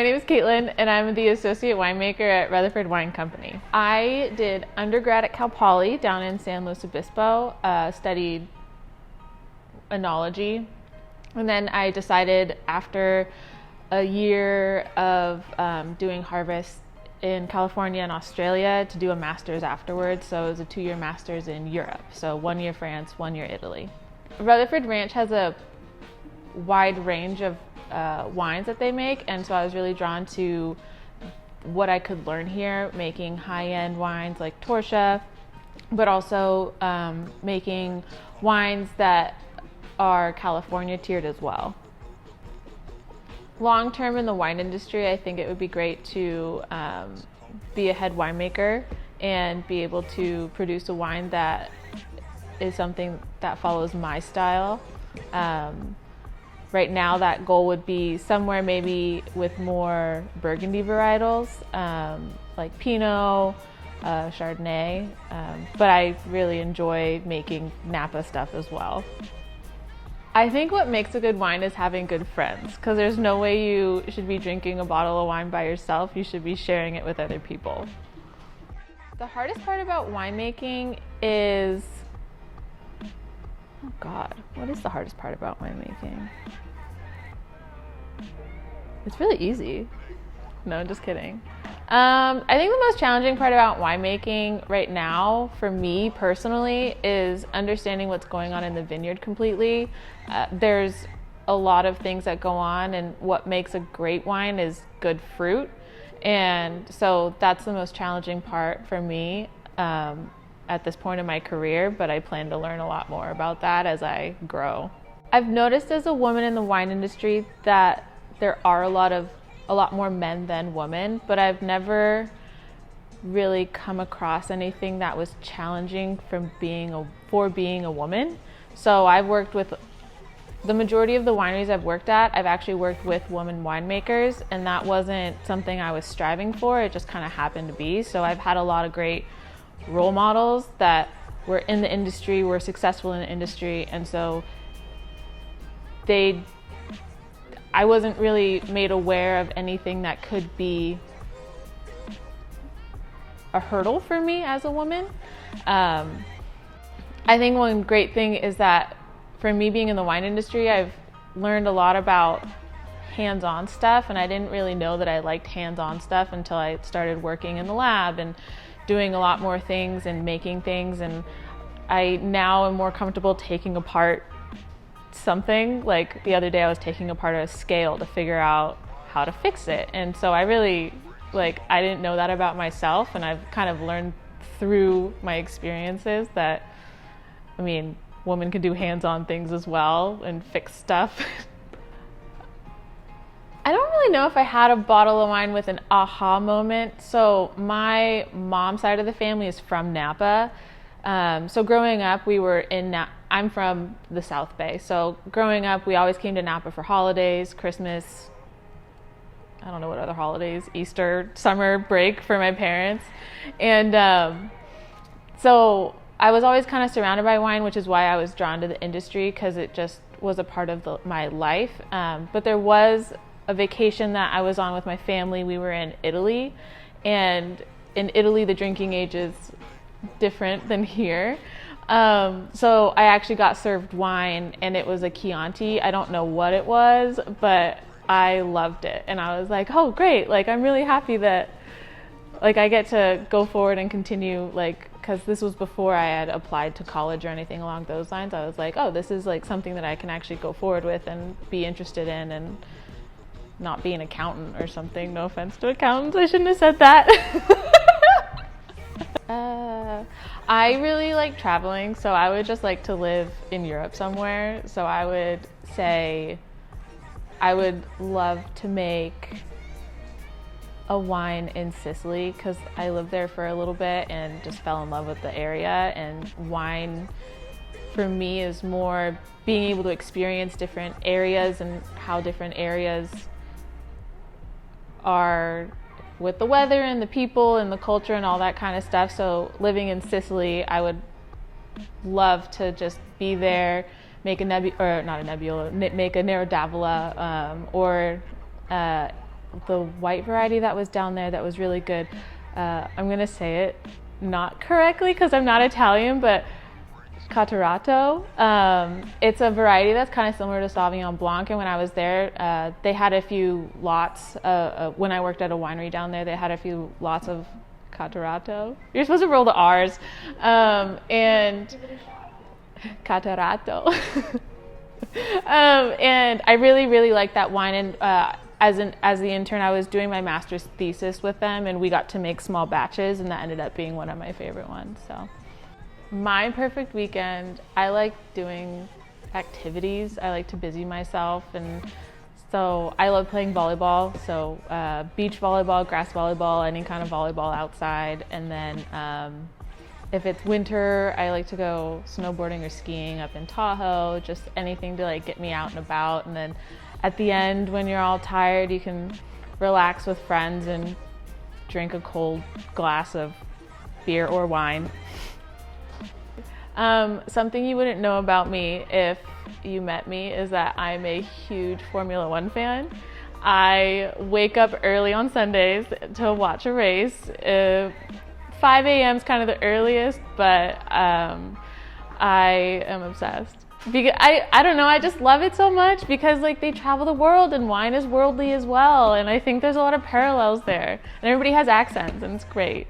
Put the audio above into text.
My name is Kaitlyn, and I'm the associate winemaker at Rutherford Wine Company. I did undergrad at Cal Poly down in San Luis Obispo, studied enology, and then I decided after a year of doing harvest in California and Australia to do a master's afterwards. So it was a 2-year master's in Europe. So 1 year France, 1 year Italy. Rutherford Ranch has a wide range of wines that they make, and so I was really drawn to what I could learn here, making high-end wines like Torsia, but also making wines that are California tiered as well. Long term in the wine industry, I think it would be great to be a head winemaker and be able to produce a wine that is something that follows my style. Right now, that goal would be somewhere maybe with more Burgundy varietals, like Pinot, Chardonnay, but I really enjoy making Napa stuff as well. I think what makes a good wine is having good friends, because there's no way you should be drinking a bottle of wine by yourself. You should be sharing it with other people. The hardest part about winemaking is, oh God, what is the hardest part about winemaking? It's really easy. No, just kidding. I think the most challenging part about winemaking right now, for me personally, is understanding what's going on in the vineyard completely. There's a lot of things that go on, and what makes a great wine is good fruit. And so that's the most challenging part for me at this point in my career, but I plan to learn a lot more about that as I grow. I've noticed as a woman in the wine industry that there are a lot more men than women, but I've never really come across anything that was challenging for being a woman. So I've worked with the majority of the wineries I've worked at. I've actually worked with women winemakers, and that wasn't something I was striving for. It just kind of happened to be. So I've had a lot of great role models that were in the industry, were successful in the industry, and so I wasn't really made aware of anything that could be a hurdle for me as a woman. I think one great thing is that for me being in the wine industry, I've learned a lot about hands-on stuff, and I didn't really know that I liked hands-on stuff until I started working in the lab and doing a lot more things and making things, and I now am more comfortable taking apart something. Like the other day I was taking apart a scale to figure out how to fix it, and so I didn't know that about myself, and I've kind of learned through my experiences that, I mean, women can do hands-on things as well and fix stuff. I don't really know if I had a bottle of wine with an aha moment. So my mom's side of the family is from Napa. So growing up, we were in I'm from the South Bay. So growing up, we always came to Napa for holidays, Christmas, I don't know what other holidays, Easter, summer break for my parents. And so I was always kind of surrounded by wine, which is why I was drawn to the industry, because it just was a part of my life. But there was a vacation that I was on with my family. We were in Italy, and in Italy, the drinking age is different than here. So I actually got served wine, and it was a Chianti. I don't know what it was, but I loved it. And I was like, oh, great. Like, I'm really happy that, like, I get to go forward and continue, like, because this was before I had applied to college or anything along those lines. I was like, oh, this is like something that I can actually go forward with and be interested in, and not be an accountant or something. No offense to accountants, I shouldn't have said that. I really like traveling, so I would just like to live in Europe somewhere. So I would say I would love to make a wine in Sicily, because I lived there for a little bit and just fell in love with the area. And wine for me is more being able to experience different areas and how different areas are with the weather and the people and the culture and all that kind of stuff. So living in Sicily, I would love to just be there, make a Nebbiolo, make a Nero d'Avola, or the white variety that was down there that was really good. I'm gonna say it not correctly because I'm not Italian, but Catarratto. It's a variety that's kind of similar to Sauvignon Blanc, and when I was there, they had a few lots. When I worked at a winery down there, they had a few lots of Catarratto. You're supposed to roll the R's. And Catarratto. And I really, really liked that wine. And as the intern, I was doing my master's thesis with them, and we got to make small batches, and that ended up being one of my favorite ones. So, my perfect weekend, I like doing activities. I like to busy myself, and so I love playing volleyball. So beach volleyball, grass volleyball, any kind of volleyball outside. And then if it's winter, I like to go snowboarding or skiing up in Tahoe, just anything to like get me out and about. And then at the end, when you're all tired, you can relax with friends and drink a cold glass of beer or wine. Something you wouldn't know about me if you met me is that I'm a huge Formula One fan. I wake up early on Sundays to watch a race. 5 a.m. is kind of the earliest, but I am obsessed. Because I don't know, I just love it so much because like they travel the world and wine is worldly as well, and I think there's a lot of parallels there. And everybody has accents and it's great.